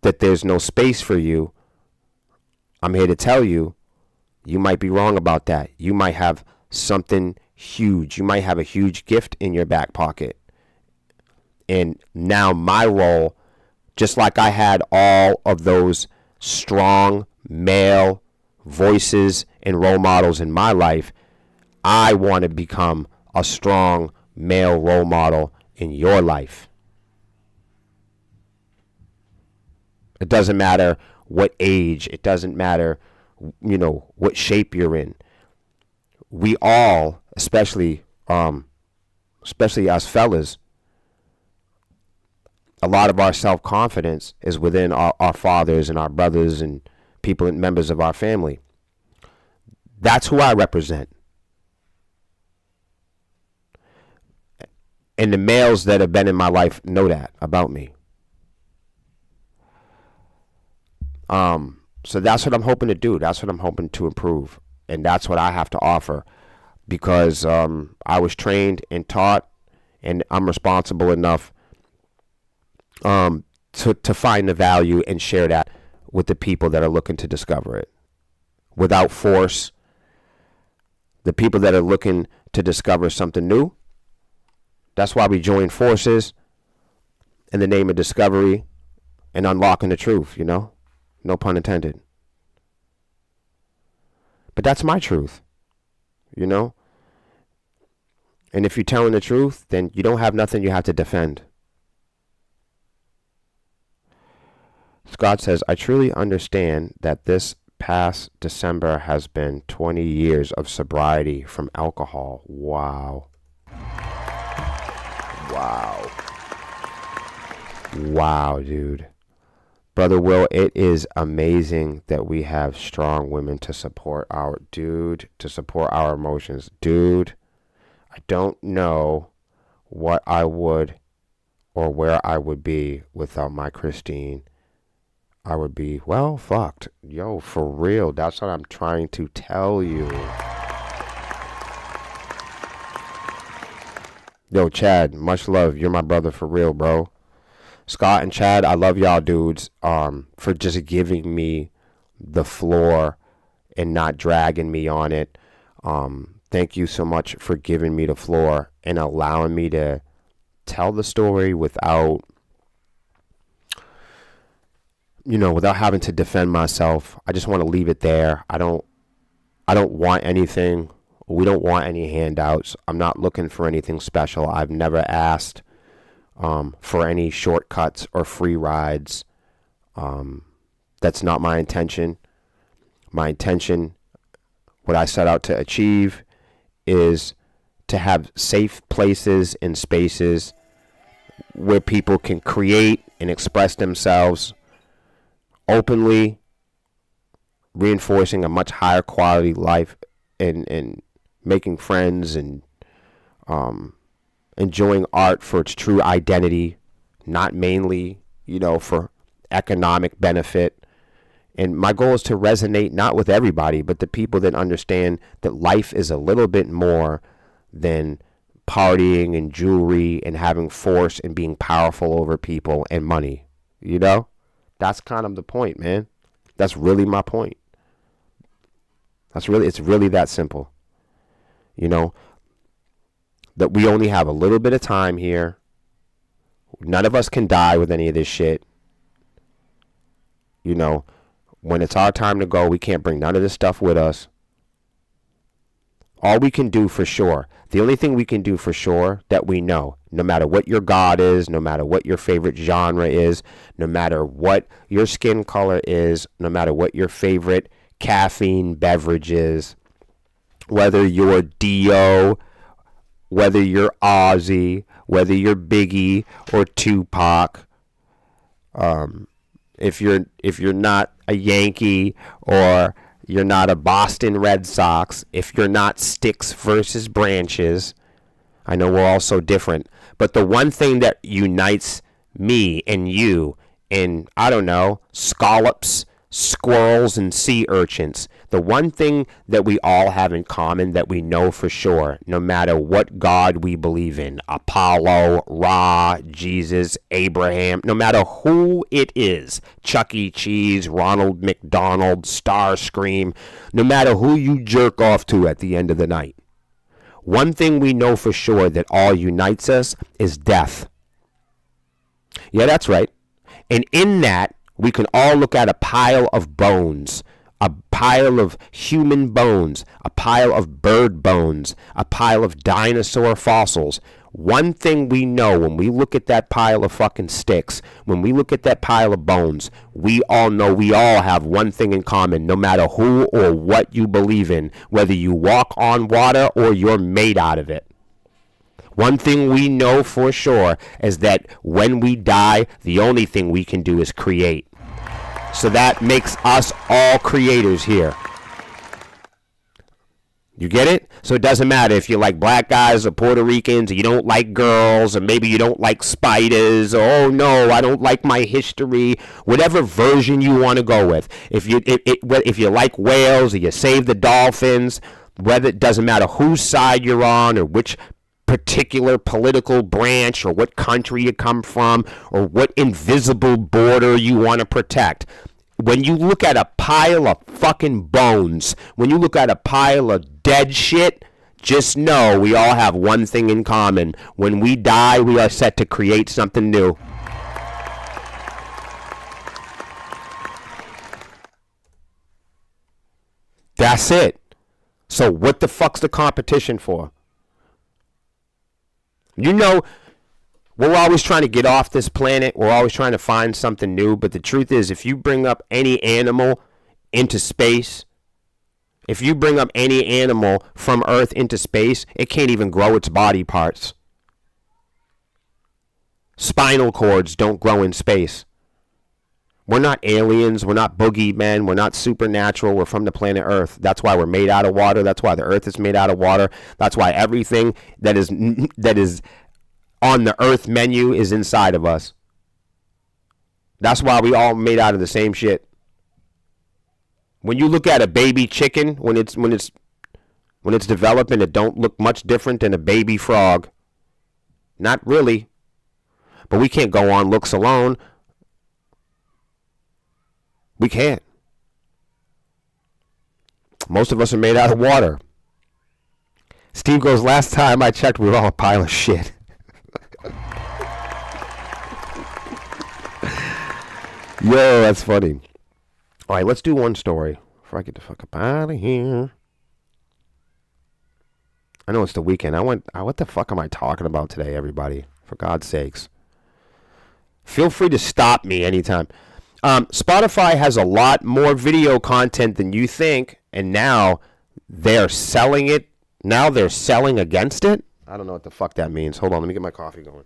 that there's no space for you, I'm here to tell you, you might be wrong about that. You might have something huge. You might have a huge gift in your back pocket. And now my role, just like I had all of those strong male voices and role models in my life, I want to become a strong male role model in your life. It doesn't matter what age, it doesn't matter, what shape you're in. We all, especially us fellas, a lot of our self-confidence is within our fathers and our brothers and people and members of our family. That's who I represent. And the males that have been in my life know that about me. So that's what I'm hoping to do. That's what I'm hoping to improve. And that's what I have to offer. Because I was trained and taught, and I'm responsible enough to find the value and share that with the people that are looking to discover it. Without force, the people that are looking to discover something new, that's why we join forces in the name of discovery and unlocking the truth, no pun intended. But that's my truth, And if you're telling the truth, then you don't have nothing you have to defend. Scott says, I truly understand that this past December has been 20 years of sobriety from alcohol. Wow. Wow, dude. Brother Will, it is amazing that we have strong women to support our emotions. Dude, I don't know what I would or where I would be without my Christine. I would be, well, fucked. Yo, for real. That's what I'm trying to tell you. Yo, Chad, much love. You're my brother for real, bro. Scott and Chad, I love y'all dudes for just giving me the floor and not dragging me on it. Thank you so much for giving me the floor and allowing me to tell the story without having to defend myself. I just want to leave it there. I don't want anything. We don't want any handouts. I'm not looking for anything special. I've never asked for any shortcuts or free rides. That's not my intention. My intention, what I set out to achieve, is to have safe places and spaces where people can create and express themselves openly, reinforcing a much higher quality life and making friends and enjoying art for its true identity, not mainly, for economic benefit. And my goal is to resonate not with everybody, but the people that understand that life is a little bit more than partying and jewelry and having force and being powerful over people and money. That's kind of the point, man. That's really my point. It's really that simple. That we only have a little bit of time here. None of us can die with any of this shit. When it's our time to go, we can't bring none of this stuff with us. All we can do for sure, the only thing we can do for sure that we know, no matter what your God is, no matter what your favorite genre is, no matter what your skin color is, no matter what your favorite caffeine beverage is, whether you're Dio, whether you're Ozzy, whether you're Biggie or Tupac, if you're not a Yankee or you're not a Boston Red Sox, if you're not sticks versus branches, I know we're all so different, but the one thing that unites me and you in, I don't know, scallops, squirrels, and sea urchins. The one thing that we all have in common that we know for sure, no matter what God we believe in, Apollo, Ra, Jesus, Abraham, no matter who it is, Chuck E. Cheese, Ronald McDonald, Starscream, no matter who you jerk off to at the end of the night, one thing we know for sure that all unites us is death. Yeah, that's right. And in that, we can all look at a pile of bones, a pile of human bones, a pile of bird bones, a pile of dinosaur fossils. One thing we know when we look at that pile of fucking sticks, when we look at that pile of bones, we all know we all have one thing in common, no matter who or what you believe in, whether you walk on water or you're made out of it. One thing we know for sure is that when we die, the only thing we can do is create. So that makes us all creators here. You get it? So it doesn't matter if you like black guys or Puerto Ricans, or you don't like girls, or maybe you don't like spiders, or oh no, I don't like my history. Whatever version you want to go with. If you like whales or you save the dolphins, whether it doesn't matter whose side you're on or which particular political branch or what country you come from or what invisible border you want to protect. When you look at a pile of fucking bones, when you look at a pile of dead shit, just know we all have one thing in common. When we die, we are set to create something new. That's it. So what the fuck's the competition for? You know, we're always trying to get off this planet. We're always trying to find something new. But the truth is, if you bring up any animal into space, if you bring up any animal from Earth into space, it can't even grow its body parts. Spinal cords don't grow in space. We're not aliens. We're not boogeymen. We're not supernatural. We're from the planet Earth. That's why we're made out of water. That's why the Earth is made out of water. That's why everything that is on the Earth menu is inside of us. That's why we all made out of the same shit. When you look at a baby chicken, when it's developing, it don't look much different than a baby frog. Not really. But we can't go on looks alone. We can't. Most of us are made out of water. Steve goes, last time I checked, we were all a pile of shit. Yo, that's funny. All right, let's do one story before I get the fuck up out of here. I know it's the weekend. What the fuck am I talking about today, everybody? For God's sakes. Feel free to stop me anytime. Spotify has a lot more video content than you think, and now they're selling it. Now they're selling against it. I don't know what the fuck that means. Hold on, let me get my coffee going.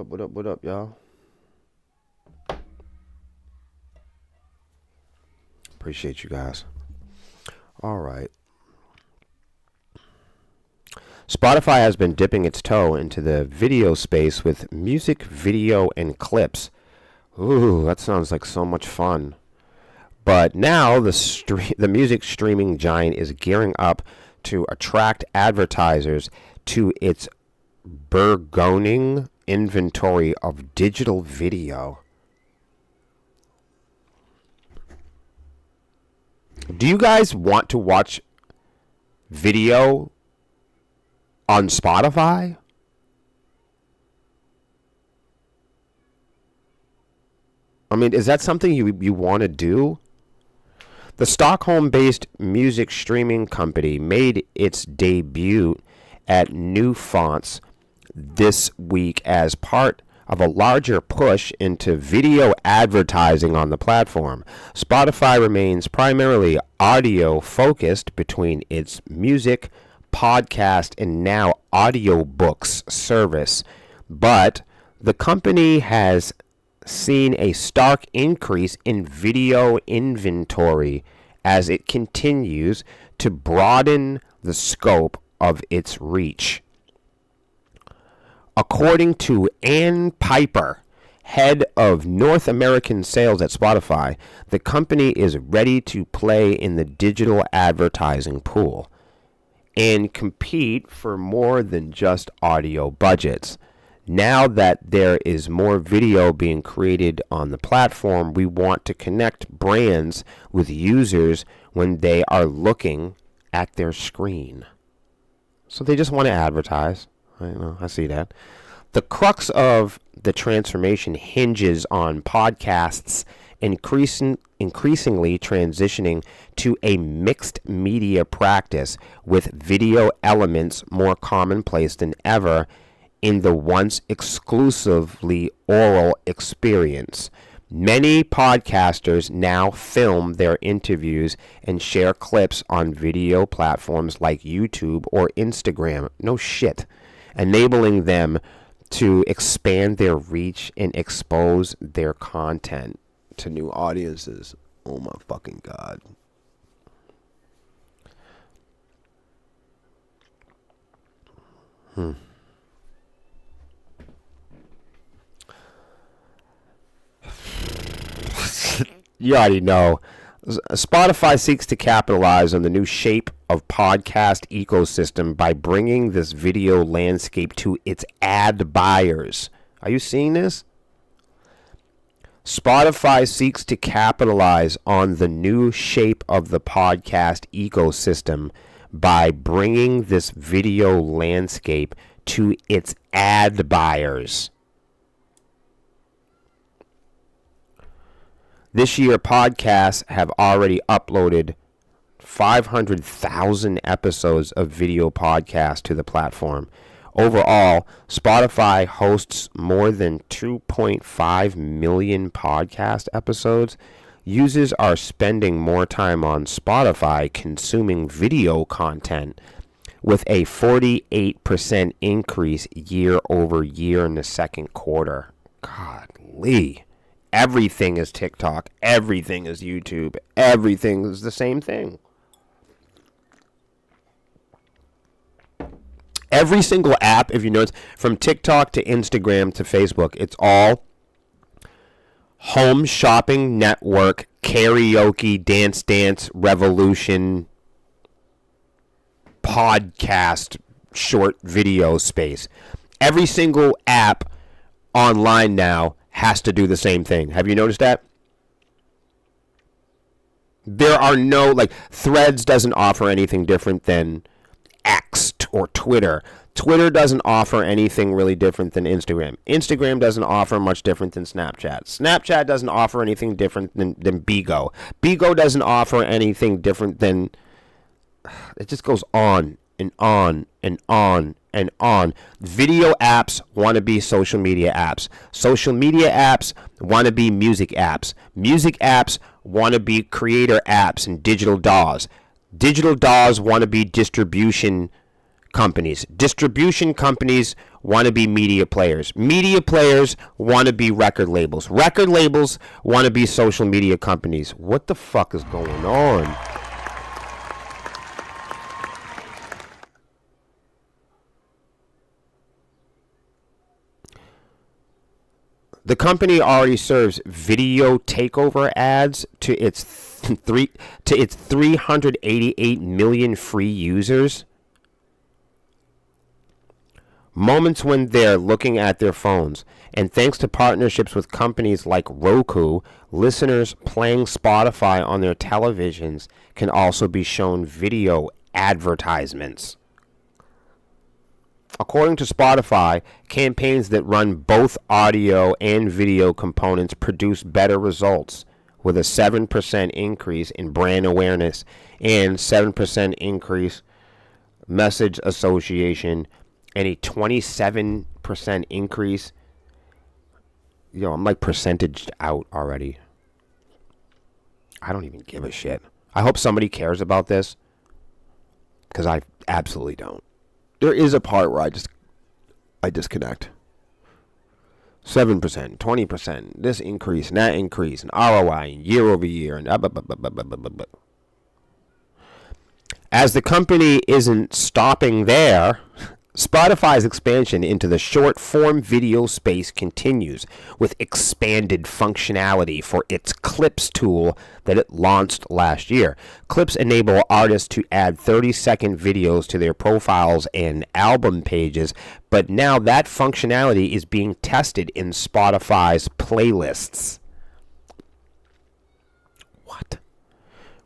What up, y'all? Appreciate you guys. All right. Spotify has been dipping its toe into the video space with music, video, and clips. Ooh, that sounds like so much fun. But now the music streaming giant is gearing up to attract advertisers to its burgeoning inventory of digital video. Do you guys want to watch video on Spotify? I mean, is that something you want to do? The Stockholm-based music streaming company made its debut at New Fonts this week as part of a larger push into video advertising on the platform. Spotify remains primarily audio-focused between its music, podcast, and now audiobooks service, but the company has seen a stark increase in video inventory as it continues to broaden the scope of its reach. According to Ann Piper, head of North American sales at Spotify, the company is ready to play in the digital advertising pool and compete for more than just audio budgets. Now that there is more video being created on the platform, we want to connect brands with users when they are looking at their screen. So they just want to advertise. I see that. The crux of the transformation hinges on podcasts increasingly transitioning to a mixed media practice with video elements more commonplace than ever in the once exclusively oral experience. Many podcasters now film their interviews and share clips on video platforms like YouTube or Instagram. No shit. Enabling them to expand their reach and expose their content to new audiences. Oh my fucking God. You already know. Spotify seeks to capitalize on the new shape of podcast ecosystem by bringing this video landscape to its ad buyers. Are you seeing this? Spotify seeks to capitalize on the new shape of the podcast ecosystem by bringing this video landscape to its ad buyers. This year, podcasts have already uploaded 500,000 episodes of video podcasts to the platform. Overall, Spotify hosts more than 2.5 million podcast episodes. Users are spending more time on Spotify consuming video content, with a 48% increase year over year in the second quarter. Godly. Everything is TikTok. Everything is YouTube. Everything is the same thing. Every single app, if you notice, from TikTok to Instagram to Facebook, it's all home shopping network, karaoke, dance revolution, podcast, short video space. Every single app online now has to do the same thing. Have you noticed that? There are no, Threads doesn't offer anything different than X or Twitter. Twitter doesn't offer anything really different than Instagram. Instagram doesn't offer much different than Snapchat. Snapchat doesn't offer anything different than Bigo. Bigo doesn't offer anything different than... It just goes on and on and on and on. Video apps want to be social media apps. Social media apps want to be music apps. Music apps want to be creator apps and digital DAWs. Digital DAWs want to be distribution companies. Distribution companies want to be media players. Media players want to be record labels. Record labels want to be social media companies. What the fuck is going on? The company already serves video takeover ads to its 388 million free users. Moments when they're looking at their phones. And thanks to partnerships with companies like Roku, listeners playing Spotify on their televisions can also be shown video advertisements. According to Spotify, campaigns that run both audio and video components produce better results, with a 7% increase in brand awareness and 7% increase message association and a 27% increase. Yo, I'm like percentaged out already. I don't even give a shit. I hope somebody cares about this, because I absolutely don't. There is a part where I disconnect. 7%, 20%, this increase and that increase, and ROI, and year over year, and as the company isn't stopping there, Spotify's expansion into the short-form video space continues with expanded functionality for its Clips tool that it launched last year. Clips enable artists to add 30-second videos to their profiles and album pages, but now that functionality is being tested in Spotify's playlists. What?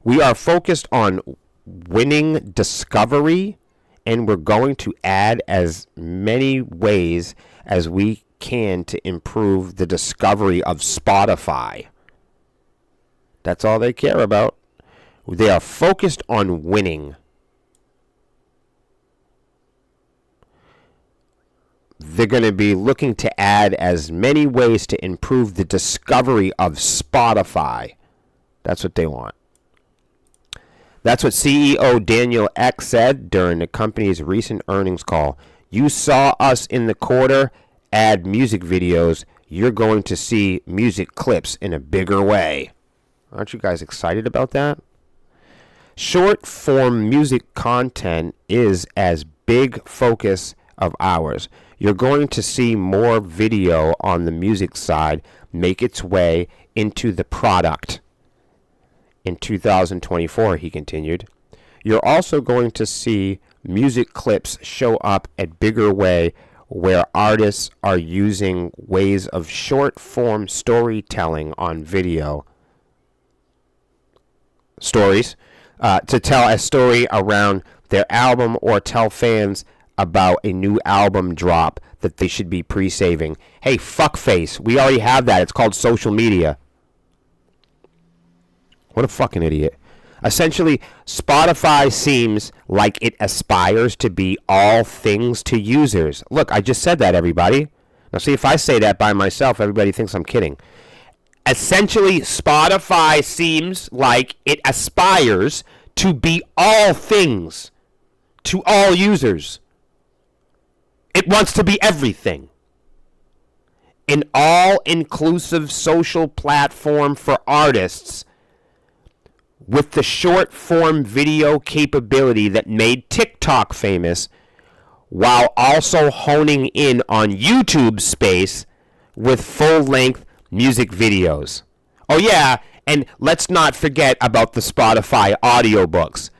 We are focused on winning discovery, and we're going to add as many ways as we can to improve the discovery of Spotify. That's all they care about. They are focused on winning. They're going to be looking to add as many ways to improve the discovery of Spotify. That's what they want. That's what CEO Daniel Ek said during the company's recent earnings call. You saw us in the quarter add music videos. You're going to see music clips in a bigger way. Aren't you guys excited about that? Short form music content is as big focus of ours. You're going to see more video on the music side make its way into the product. In 2024, he continued, you're also going to see music clips show up at bigger way where artists are using ways of short-form storytelling on video stories to tell a story around their album or tell fans about a new album drop that they should be pre-saving. Hey, fuckface, we already have that. It's called social media. What a fucking idiot. Essentially, Spotify seems like it aspires to be all things to users. Look, I just said that, everybody. Now, see, if I say that by myself, everybody thinks I'm kidding. Essentially, Spotify seems like it aspires to be all things to all users. It wants to be everything. An all-inclusive social platform for artists with the short-form video capability that made TikTok famous, while also honing in on YouTube's space with full-length music videos. Oh yeah, and let's not forget about the Spotify audiobooks.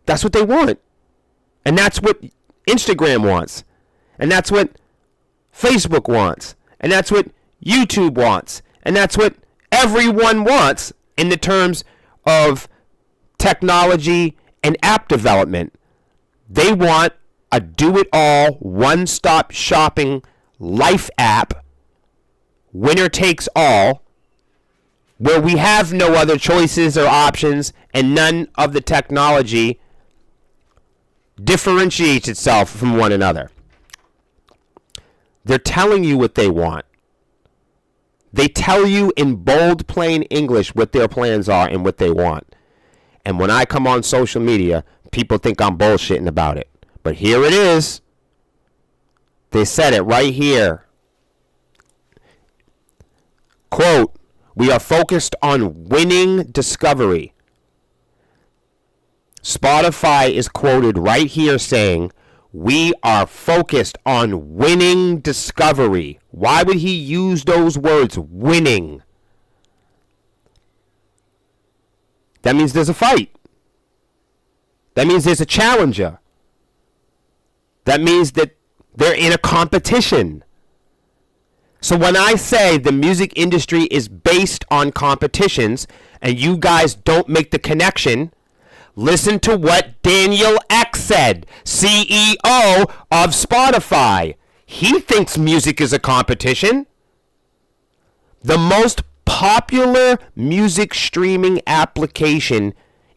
That's what they want. And that's what Instagram wants. And that's what Facebook wants. And that's what YouTube wants. And that's what everyone wants in the terms of technology and app development. They want a do-it-all, one-stop shopping life app, winner takes all, where we have no other choices or options and none of the technology differentiates itself from one another. They're telling you what they want. They tell you in bold, plain English what their plans are and what they want. And when I come on social media, people think I'm bullshitting about it. But here it is. They said it right here. Quote, we are focused on winning discovery. Spotify is quoted right here saying, We are focused on winning discovery. Why would he use those words, winning? That means there's a fight. That means there's a challenger. That means that they're in a competition. So when I say the music industry is based on competitions and you guys don't make the connection, listen to what Daniel Ek said, CEO of Spotify. He thinks music is a competition. The most popular music streaming application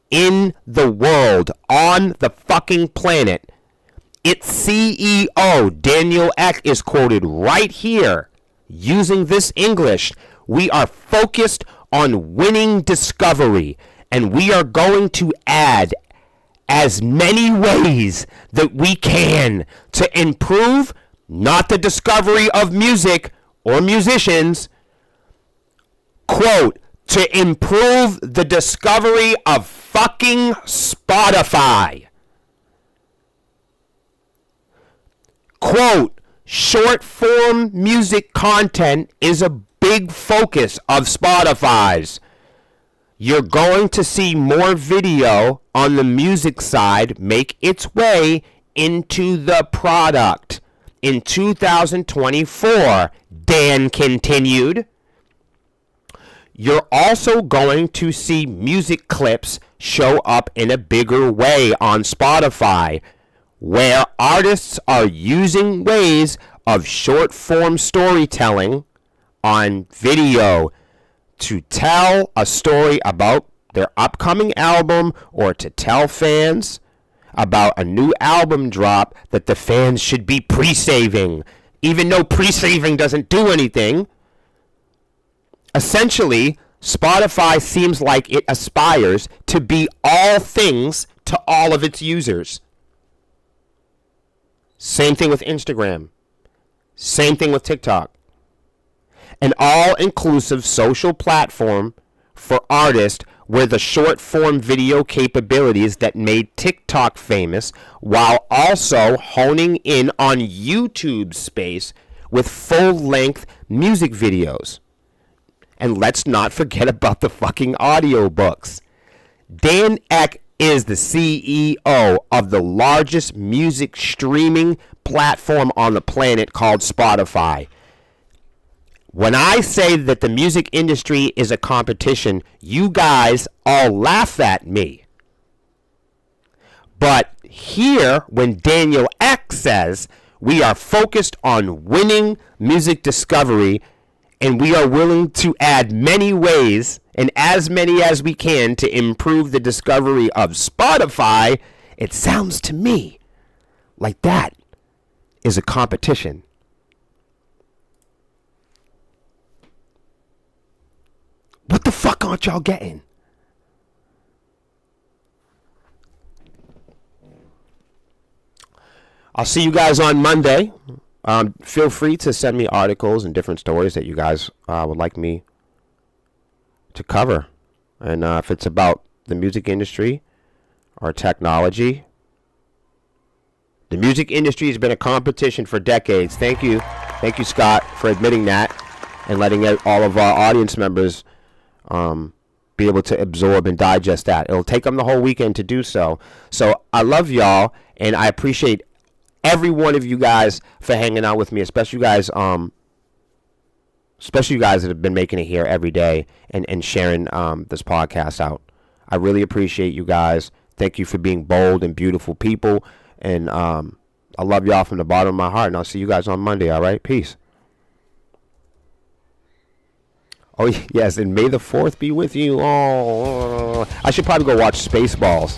in the world, on the fucking planet, its CEO, Daniel Ek, is quoted right here using this English. We are focused on winning discovery, and we are going to add as many ways that we can to improve not the discovery of music or musicians, quote, to improve the discovery of fucking Spotify. Quote, short form music content is a big focus of Spotify's. You're going to see more video on the music side make its way into the product. In 2024, Dan continued, you're also going to see music clips show up in a bigger way on Spotify, where artists are using ways of short form storytelling on video to tell a story about their upcoming album, or to tell fans about a new album drop that the fans should be pre-saving, even though pre-saving doesn't do anything. Essentially, Spotify seems like it aspires to be all things to all of its users. Same thing with Instagram. Same thing with TikTok. An all-inclusive social platform for artists where the short-form video capabilities that made TikTok famous, while also honing in on YouTube's space with full-length music videos. And let's not forget about the fucking audiobooks. Dan Ek is the CEO of the largest music streaming platform on the planet called Spotify. When I say that the music industry is a competition, you guys all laugh at me. But here, when Daniel Ek says we are focused on winning music discovery, and we are willing to add many ways and as many as we can to improve the discovery of Spotify, it sounds to me like that is a competition. What the fuck aren't y'all getting? I'll see you guys on Monday. Feel free to send me articles and different stories that you guys would like me to cover. And if it's about the music industry or technology. The music industry has been a competition for decades. Thank you. Thank you, Scott, for admitting that and letting all of our audience members be able to absorb and digest that. It'll take them the whole weekend to do so. So I love y'all, and I appreciate every one of you guys for hanging out with me, especially you guys that have been making it here every day and sharing this podcast out. I really appreciate you guys. Thank you for being bold and beautiful people, and I love y'all from the bottom of my heart, and I'll see you guys on Monday. All right, peace. Oh yes, and may the 4th be with you. Oh, I should probably go watch Spaceballs.